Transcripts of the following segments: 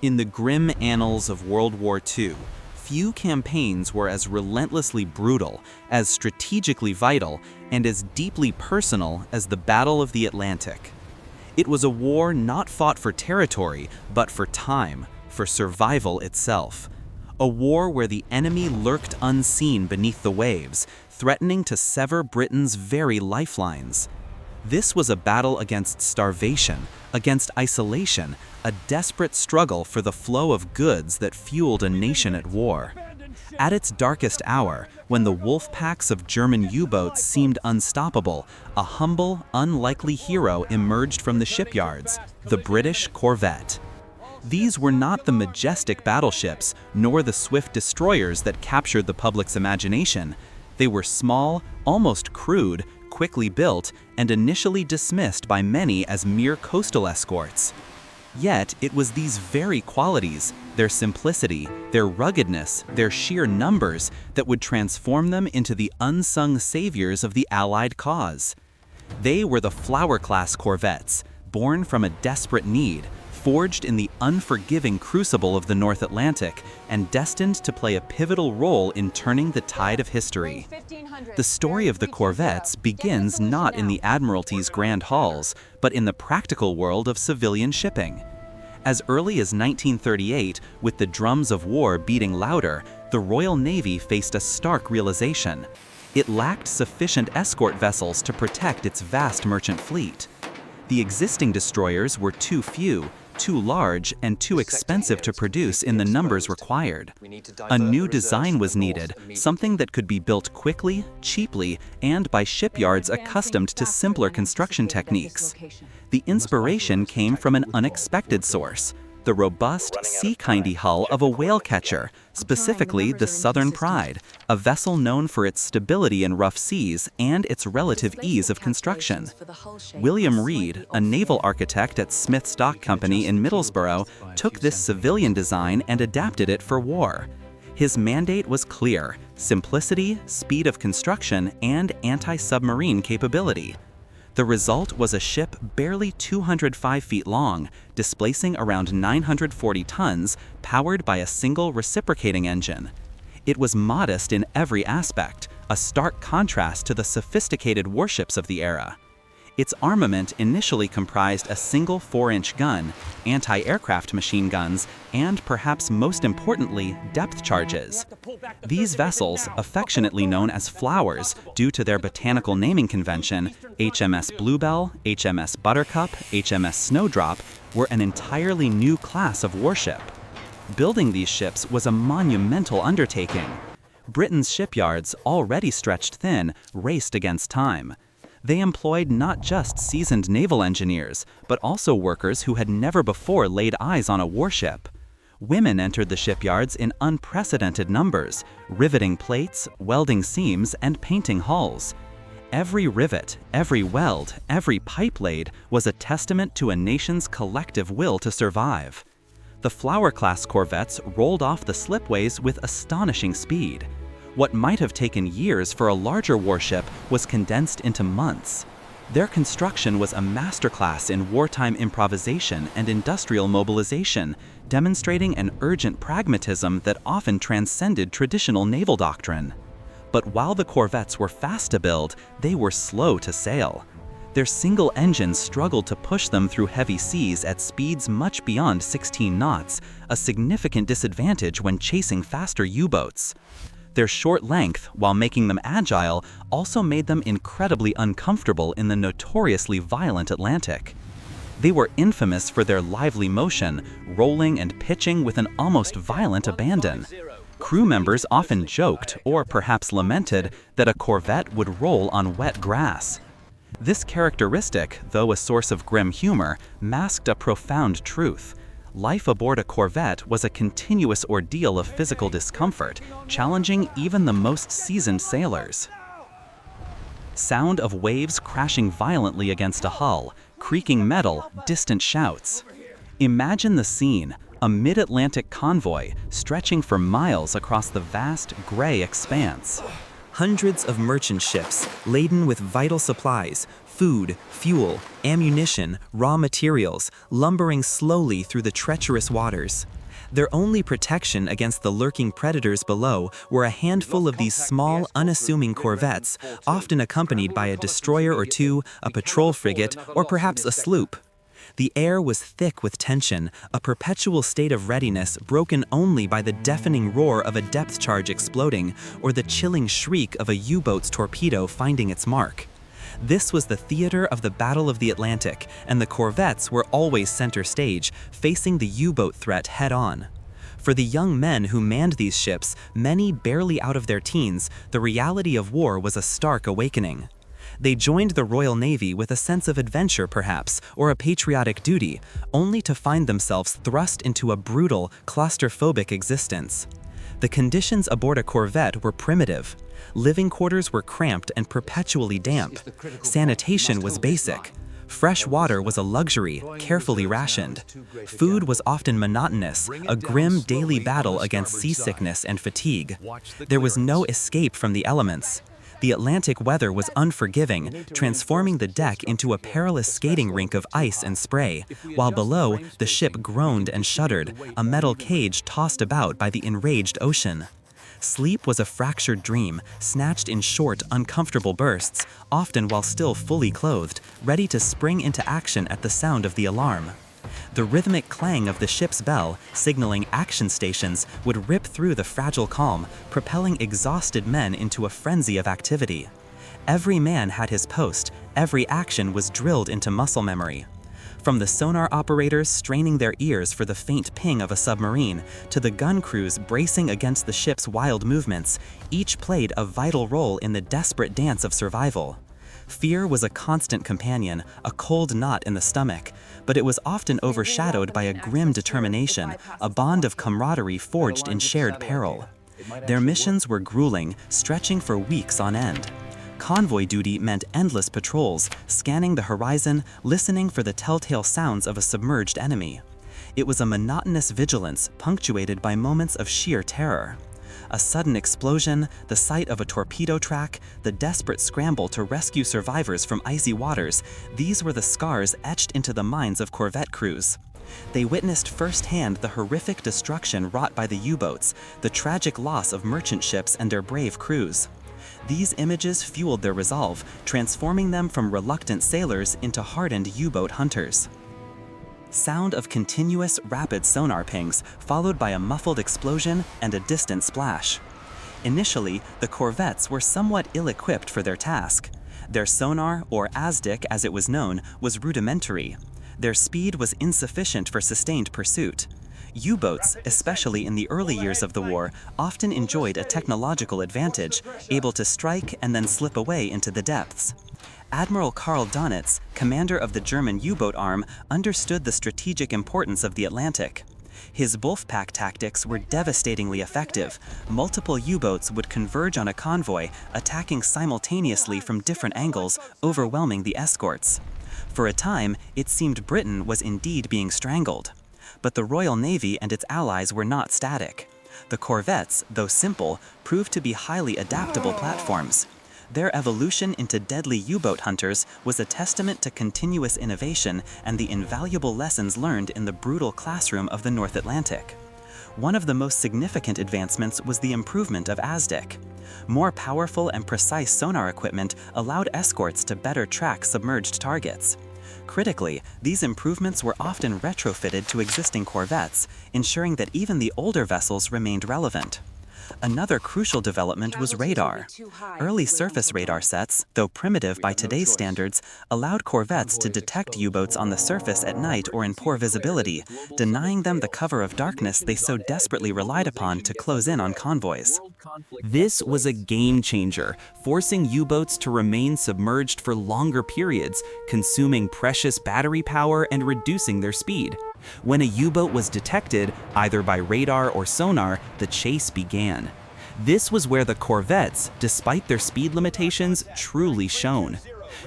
In the grim annals of World War II, few campaigns were as relentlessly brutal, as strategically vital, and as deeply personal as the Battle of the Atlantic. It was a war not fought for territory, but for time, for survival itself. A war where the enemy lurked unseen beneath the waves, threatening to sever Britain's very lifelines. This was a battle against starvation, against isolation, a desperate struggle for the flow of goods that fueled a nation at war. At its darkest hour, when the wolf packs of German U-boats seemed unstoppable, a humble, unlikely hero emerged from the shipyards, the British Corvette. These were not the majestic battleships, nor the swift destroyers that captured the public's imagination. They were small, almost crude, quickly built, and initially dismissed by many as mere coastal escorts. Yet, it was these very qualities, their simplicity, their ruggedness, their sheer numbers, that would transform them into the unsung saviors of the Allied cause. They were the Flower-class corvettes, born from a desperate need, forged in the unforgiving crucible of the North Atlantic, and destined to play a pivotal role in turning the tide of history. The story of the Corvettes begins not in the Admiralty's grand halls, but in the practical world of civilian shipping. As early as 1938, with the drums of war beating louder, the Royal Navy faced a stark realization. It lacked sufficient escort vessels to protect its vast merchant fleet. The existing destroyers were too few, too large, and too expensive to produce in the numbers required. A new design was needed, something that could be built quickly, cheaply, and by shipyards accustomed to simpler construction techniques. The inspiration came from an unexpected source: the robust, sea-kindy hull of a whale catcher, specifically the Southern Pride, a vessel known for its stability in rough seas and its relative ease of construction. William Reed, a naval architect at Smith's Dock Company in Middlesbrough, took this civilian design and adapted it for war. His mandate was clear: simplicity, speed of construction, and anti-submarine capability. The result was a ship barely 205 feet long, displacing around 940 tons, powered by a single reciprocating engine. It was modest in every aspect, a stark contrast to the sophisticated warships of the era. Its armament initially comprised a single 4-inch gun, anti-aircraft machine guns, and perhaps most importantly, depth charges. These vessels, affectionately known as flowers due to their botanical naming convention, HMS Bluebell, HMS Buttercup, HMS Snowdrop, were an entirely new class of warship. Building these ships was a monumental undertaking. Britain's shipyards, already stretched thin, raced against time. They employed not just seasoned naval engineers, but also workers who had never before laid eyes on a warship. Women entered the shipyards in unprecedented numbers, riveting plates, welding seams, and painting hulls. Every rivet, every weld, every pipe laid was a testament to a nation's collective will to survive. The Flower-class corvettes rolled off the slipways with astonishing speed. What might have taken years for a larger warship was condensed into months. Their construction was a masterclass in wartime improvisation and industrial mobilization, demonstrating an urgent pragmatism that often transcended traditional naval doctrine. But while the corvettes were fast to build, they were slow to sail. Their single engines struggled to push them through heavy seas at speeds much beyond 16 knots, a significant disadvantage when chasing faster U-boats. Their short length, while making them agile, also made them incredibly uncomfortable in the notoriously violent Atlantic. They were infamous for their lively motion, rolling and pitching with an almost violent abandon. Crew members often joked, or perhaps lamented, that a corvette would roll on wet grass. This characteristic, though a source of grim humor, masked a profound truth. Life aboard a corvette was a continuous ordeal of physical discomfort, challenging even the most seasoned sailors. Sound of waves crashing violently against a hull, creaking metal, distant shouts. Imagine the scene: a mid-Atlantic convoy stretching for miles across the vast, gray expanse. Hundreds of merchant ships, laden with vital supplies, food, fuel, ammunition, raw materials, lumbering slowly through the treacherous waters. Their only protection against the lurking predators below were a handful of these small, unassuming corvettes, often accompanied by a destroyer or two, a patrol frigate, or perhaps a sloop. The air was thick with tension, a perpetual state of readiness broken only by the deafening roar of a depth charge exploding or the chilling shriek of a U-boat's torpedo finding its mark. This was the theater of the Battle of the Atlantic, and the corvettes were always center stage, facing the U-boat threat head-on. For the young men who manned these ships, many barely out of their teens, the reality of war was a stark awakening. They joined the Royal Navy with a sense of adventure perhaps, or a patriotic duty, only to find themselves thrust into a brutal, claustrophobic existence. The conditions aboard a corvette were primitive. Living quarters were cramped and perpetually damp. Sanitation was basic. Fresh water was a luxury, carefully rationed. Food was often monotonous, a grim daily battle against seasickness and fatigue. There was no escape from the elements. The Atlantic weather was unforgiving, transforming the deck into a perilous skating rink of ice and spray, while below, the ship groaned and shuddered, a metal cage tossed about by the enraged ocean. Sleep was a fractured dream, snatched in short, uncomfortable bursts, often while still fully clothed, ready to spring into action at the sound of the alarm. The rhythmic clang of the ship's bell, signaling action stations, would rip through the fragile calm, propelling exhausted men into a frenzy of activity. Every man had his post, every action was drilled into muscle memory. From the sonar operators straining their ears for the faint ping of a submarine, to the gun crews bracing against the ship's wild movements, each played a vital role in the desperate dance of survival. Fear was a constant companion, a cold knot in the stomach, but it was often overshadowed by a grim determination, a bond of camaraderie forged in shared peril. Their missions were grueling, stretching for weeks on end. Convoy duty meant endless patrols, scanning the horizon, listening for the telltale sounds of a submerged enemy. It was a monotonous vigilance punctuated by moments of sheer terror. A sudden explosion, the sight of a torpedo track, the desperate scramble to rescue survivors from icy waters, these were the scars etched into the minds of corvette crews. They witnessed firsthand the horrific destruction wrought by the U-boats, the tragic loss of merchant ships and their brave crews. These images fueled their resolve, transforming them from reluctant sailors into hardened U-boat hunters. Sound of continuous, rapid sonar pings, followed by a muffled explosion and a distant splash. Initially, the corvettes were somewhat ill-equipped for their task. Their sonar, or ASDIC as it was known, was rudimentary. Their speed was insufficient for sustained pursuit. U-boats, especially in the early years of the war, often enjoyed a technological advantage, able to strike and then slip away into the depths. Admiral Karl Donitz, commander of the German U-boat arm, understood the strategic importance of the Atlantic. His Wolfpack tactics were devastatingly effective. Multiple U-boats would converge on a convoy, attacking simultaneously from different angles, overwhelming the escorts. For a time, it seemed Britain was indeed being strangled. But the Royal Navy and its allies were not static. The corvettes, though simple, proved to be highly adaptable platforms. Their evolution into deadly U-boat hunters was a testament to continuous innovation and the invaluable lessons learned in the brutal classroom of the North Atlantic. One of the most significant advancements was the improvement of ASDIC. More powerful and precise sonar equipment allowed escorts to better track submerged targets. Critically, these improvements were often retrofitted to existing corvettes, ensuring that even the older vessels remained relevant. Another crucial development was radar. Early surface radar sets, though primitive by today's standards, allowed corvettes to detect U-boats on the surface at night or in poor visibility, denying them the cover of darkness they so desperately relied upon to close in on convoys. This was a game changer, forcing U-boats to remain submerged for longer periods, consuming precious battery power and reducing their speed. When a U-boat was detected, either by radar or sonar, the chase began. This was where the corvettes, despite their speed limitations, truly shone.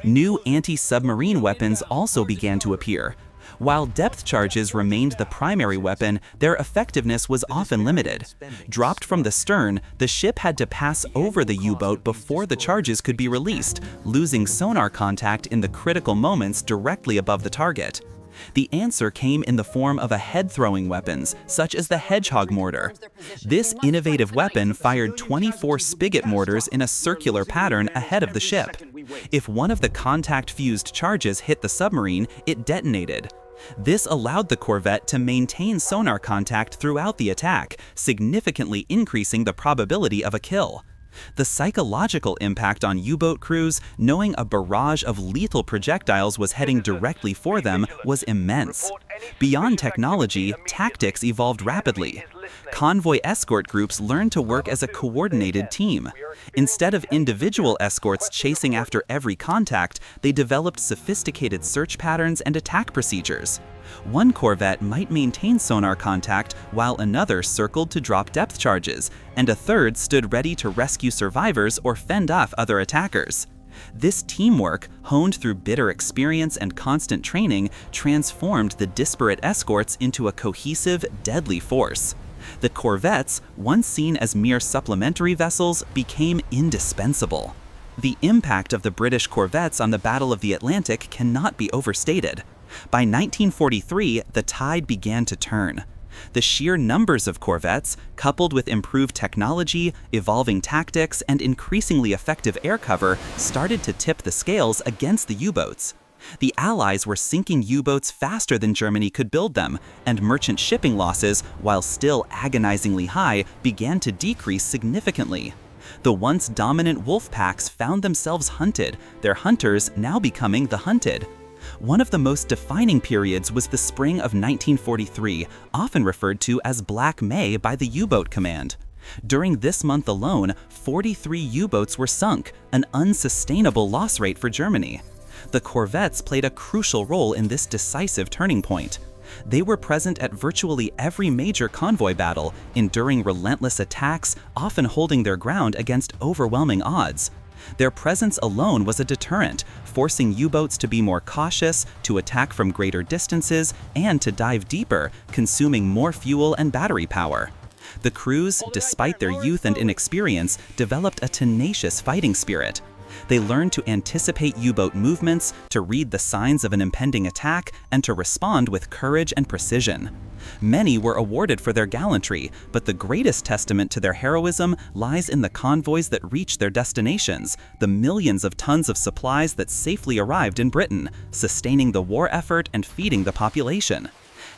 New anti-submarine weapons also began to appear. While depth charges remained the primary weapon, their effectiveness was often limited. Dropped from the stern, the ship had to pass over the U-boat before the charges could be released, losing sonar contact in the critical moments directly above the target. The answer came in the form of head-throwing weapons, such as the Hedgehog mortar. This innovative weapon fired 24 spigot mortars in a circular pattern ahead of the ship. If one of the contact-fused charges hit the submarine, it detonated. This allowed the Corvette to maintain sonar contact throughout the attack, significantly increasing the probability of a kill. The psychological impact on U-boat crews, knowing a barrage of lethal projectiles was heading directly for them, was immense. Beyond technology, tactics evolved rapidly. Convoy escort groups learned to work as a coordinated team. Instead of individual escorts chasing after every contact, they developed sophisticated search patterns and attack procedures. One corvette might maintain sonar contact while another circled to drop depth charges, and a third stood ready to rescue survivors or fend off other attackers. This teamwork, honed through bitter experience and constant training, transformed the disparate escorts into a cohesive, deadly force. The corvettes, once seen as mere supplementary vessels, became indispensable. The impact of the British corvettes on the Battle of the Atlantic cannot be overstated. By 1943, the tide began to turn. The sheer numbers of corvettes, coupled with improved technology, evolving tactics, and increasingly effective air cover, started to tip the scales against the U-boats. The Allies were sinking U-boats faster than Germany could build them, and merchant shipping losses, while still agonizingly high, began to decrease significantly. The once dominant wolf packs found themselves hunted, their hunters now becoming the hunted. One of the most defining periods was the spring of 1943, often referred to as Black May by the U-boat command. During this month alone, 43 U-boats were sunk, an unsustainable loss rate for Germany. The corvettes played a crucial role in this decisive turning point. They were present at virtually every major convoy battle, enduring relentless attacks, often holding their ground against overwhelming odds. Their presence alone was a deterrent, forcing U-boats to be more cautious, to attack from greater distances, and to dive deeper, consuming more fuel and battery power. The crews, despite their youth and inexperience, developed a tenacious fighting spirit. They learned to anticipate U-boat movements, to read the signs of an impending attack, and to respond with courage and precision. Many were awarded for their gallantry, but the greatest testament to their heroism lies in the convoys that reached their destinations, the millions of tons of supplies that safely arrived in Britain, sustaining the war effort and feeding the population.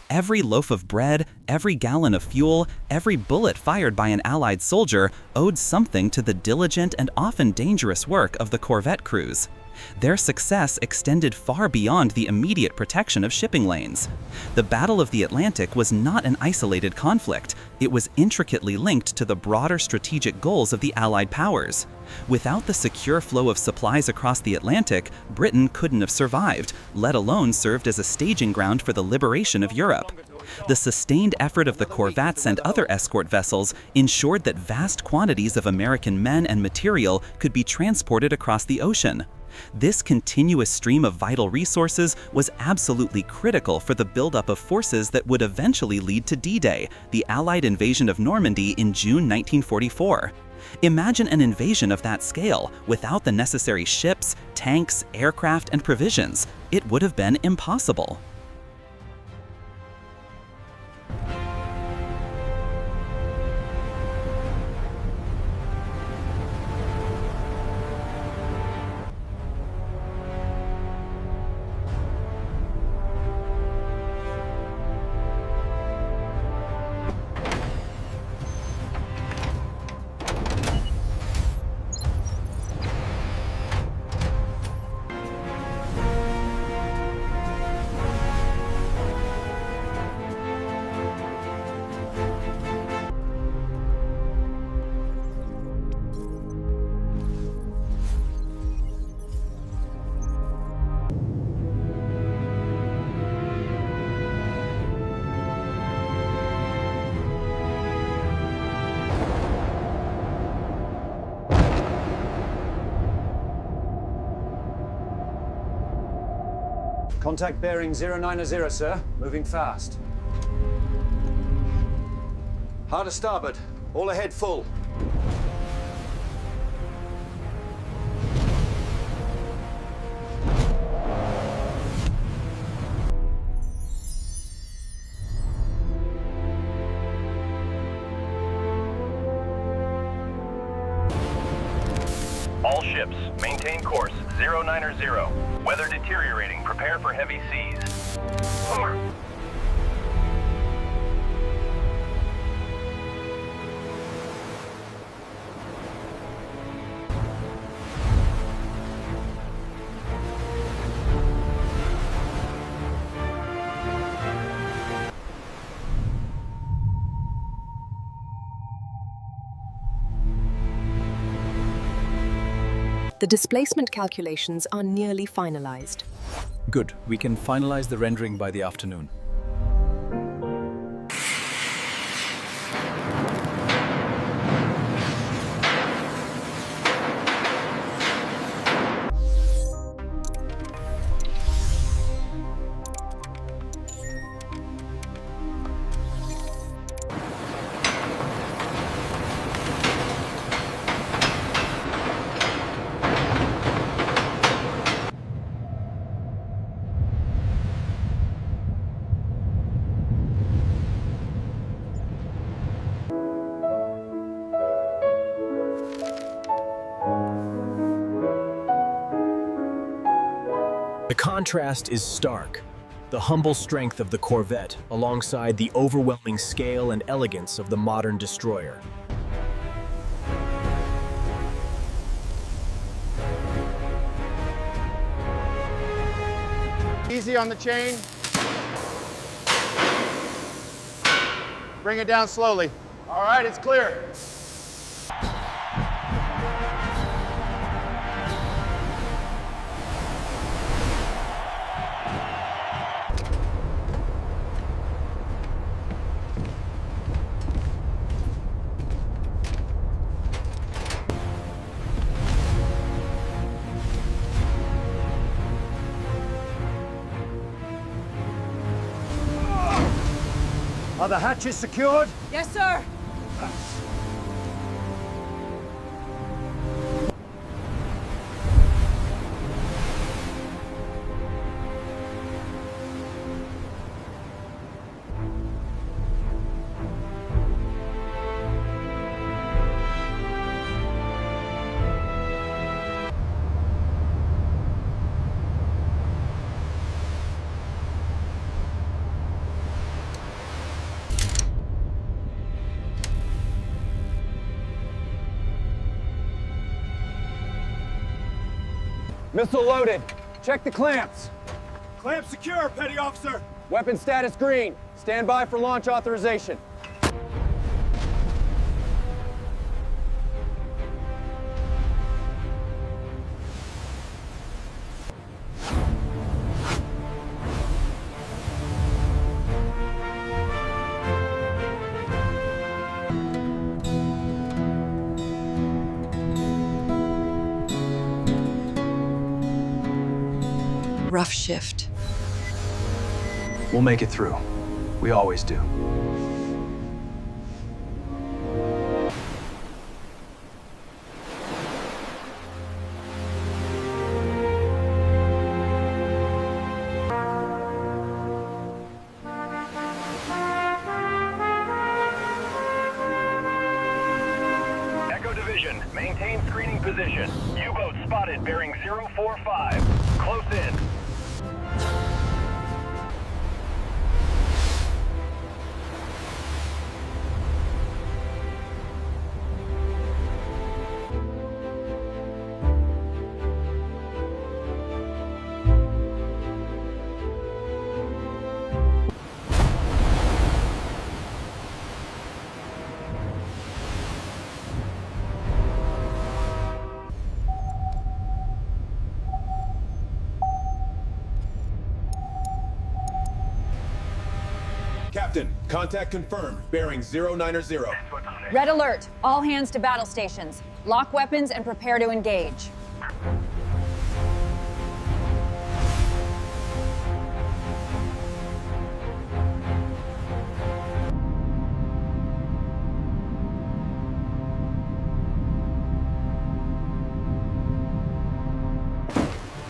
Every loaf of bread, every gallon of fuel, every bullet fired by an Allied soldier owed something to the diligent and often dangerous work of the corvette crews. Their success extended far beyond the immediate protection of shipping lanes. The Battle of the Atlantic was not an isolated conflict. It was intricately linked to the broader strategic goals of the Allied powers. Without the secure flow of supplies across the Atlantic, Britain couldn't have survived, let alone served as a staging ground for the liberation of Europe. The sustained effort of the corvettes and other escort vessels ensured that vast quantities of American men and material could be transported across the ocean. This continuous stream of vital resources was absolutely critical for the buildup of forces that would eventually lead to D-Day, the Allied invasion of Normandy in June 1944. Imagine an invasion of that scale without the necessary ships, tanks, aircraft, and provisions. It would have been impossible. Contact bearing 090, sir. Moving fast. Hard to starboard. All ahead full. All ships, maintain course 090. Weather deteriorating. Prepare for heavy seas. Over. The displacement calculations are nearly finalized. Good. We can finalize the rendering by the afternoon. The contrast is stark. The humble strength of the Corvette alongside the overwhelming scale and elegance of the modern destroyer. Easy on the chain. Bring it down slowly. All right, it's clear. Are the hatches secured? Yes, sir. Missile loaded. Check the clamps. Clamp secure, Petty Officer. Weapon status green. Stand by for launch authorization. Rough shift. We'll make it through. We always do. Echo Division, maintain screening position. U-boat spotted bearing 045. Close in. Captain, contact confirmed. Bearing 090. Red alert. All hands to battle stations. Lock weapons and prepare to engage.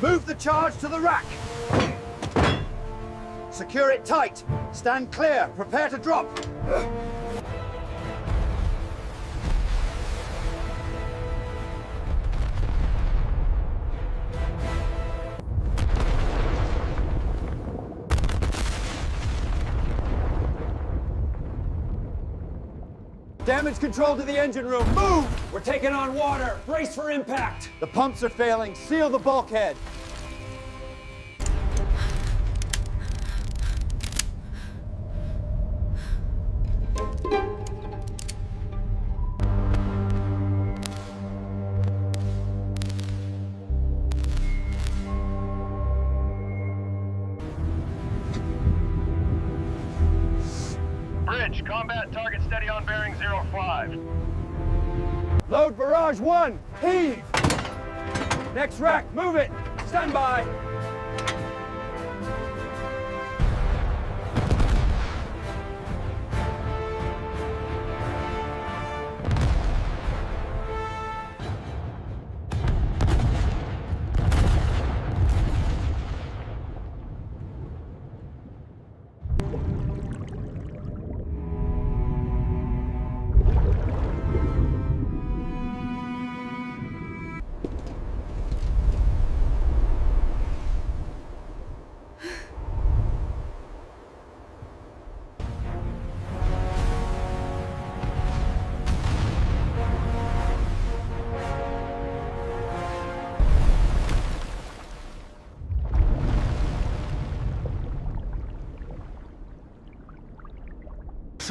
Move the charge to the rack. Secure it tight. Stand clear. Prepare to drop. Damage control to the engine room. Move! We're taking on water. Brace for impact. The pumps are failing. Seal the bulkhead. Bridge, combat target steady on bearing 05. Load barrage 1. Heave. Next rack. Move it. Stand by.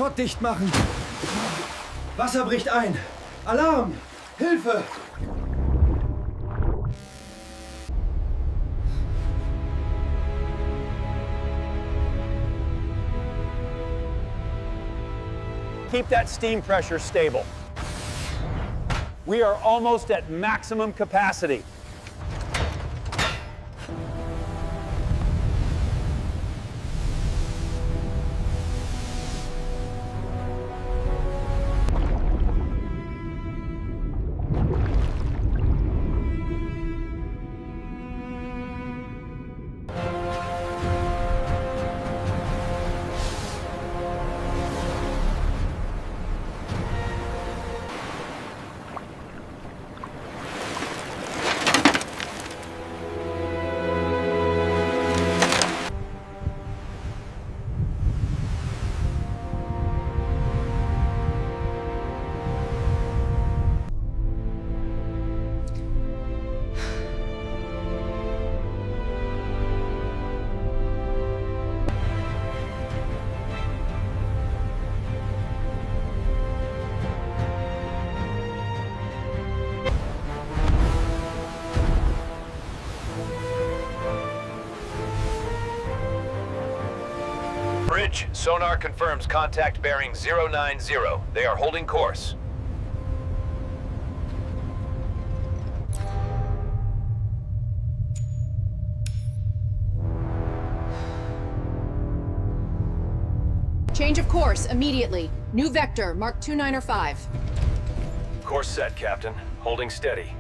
Schott dicht machen. Wasser bricht ein. Alarm! Hilfe! Keep that steam pressure stable. We are almost at maximum capacity. Bridge, sonar confirms contact bearing 090. They are holding course. Change of course, immediately. New vector, mark 2905. Course set, Captain. Holding steady.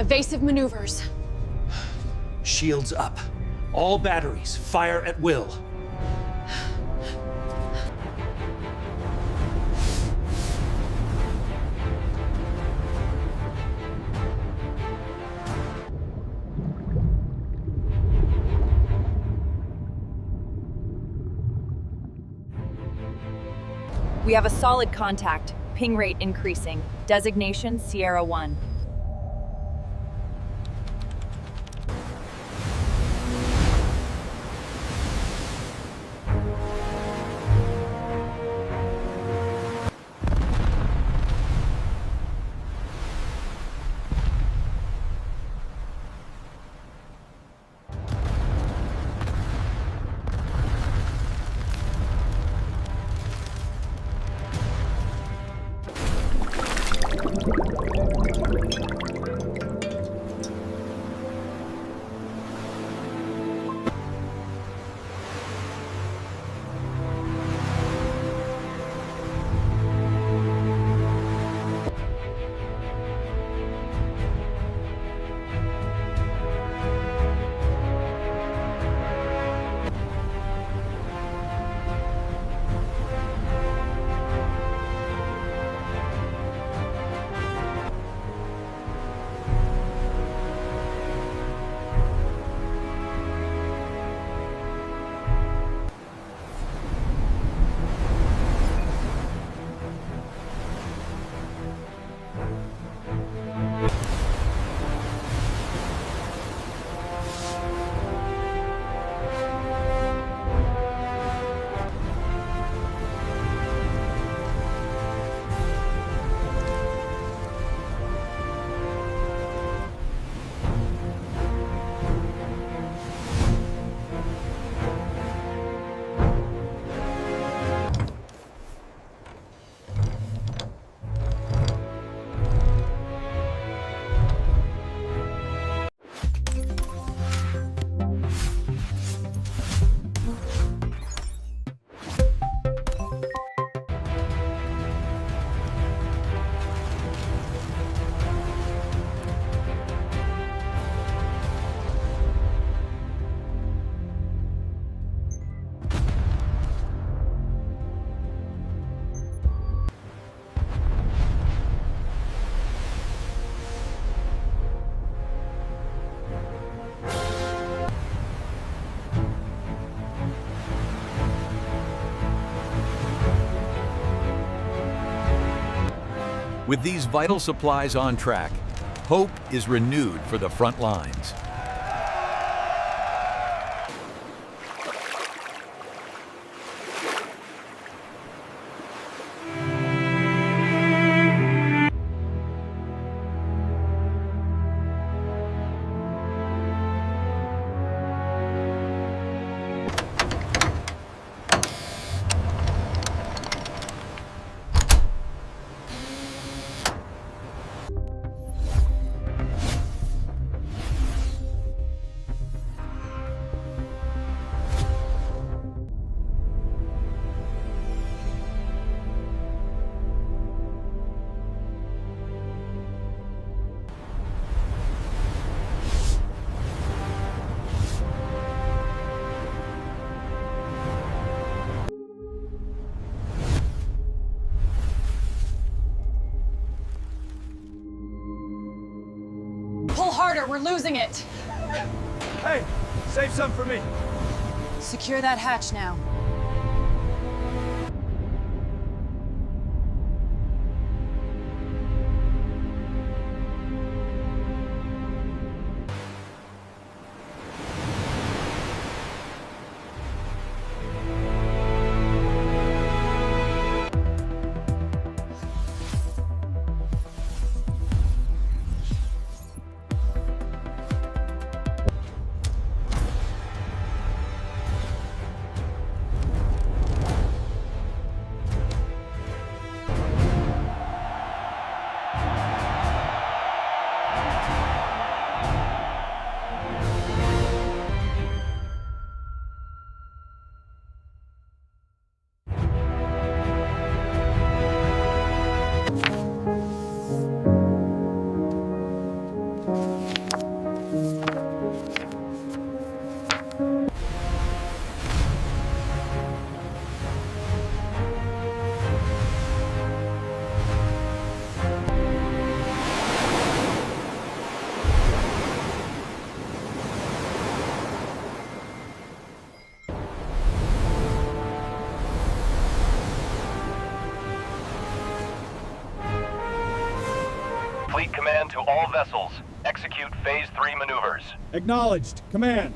Evasive maneuvers. Shields up. All batteries, fire at will. We have a solid contact. Ping rate increasing. Designation Sierra 1. With these vital supplies on track, hope is renewed for the front lines. Pull harder, we're losing it. Hey, save some for me. Secure that hatch now. Fleet command to all vessels. Execute Phase 3 maneuvers. Acknowledged. Command.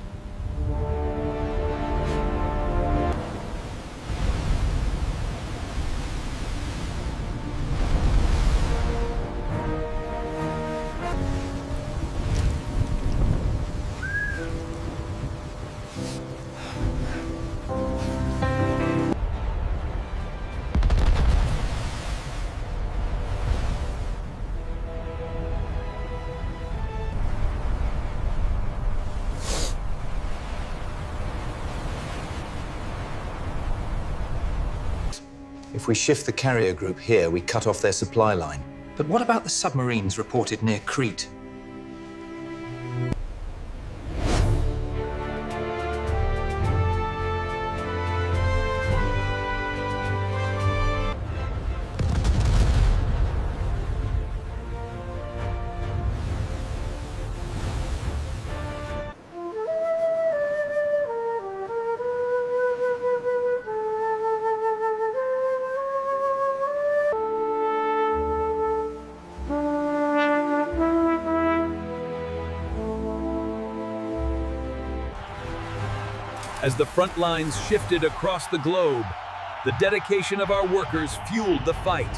If we shift the carrier group here, we cut off their supply line. But what about the submarines reported near Crete? As the front lines shifted across the globe, the dedication of our workers fueled the fight.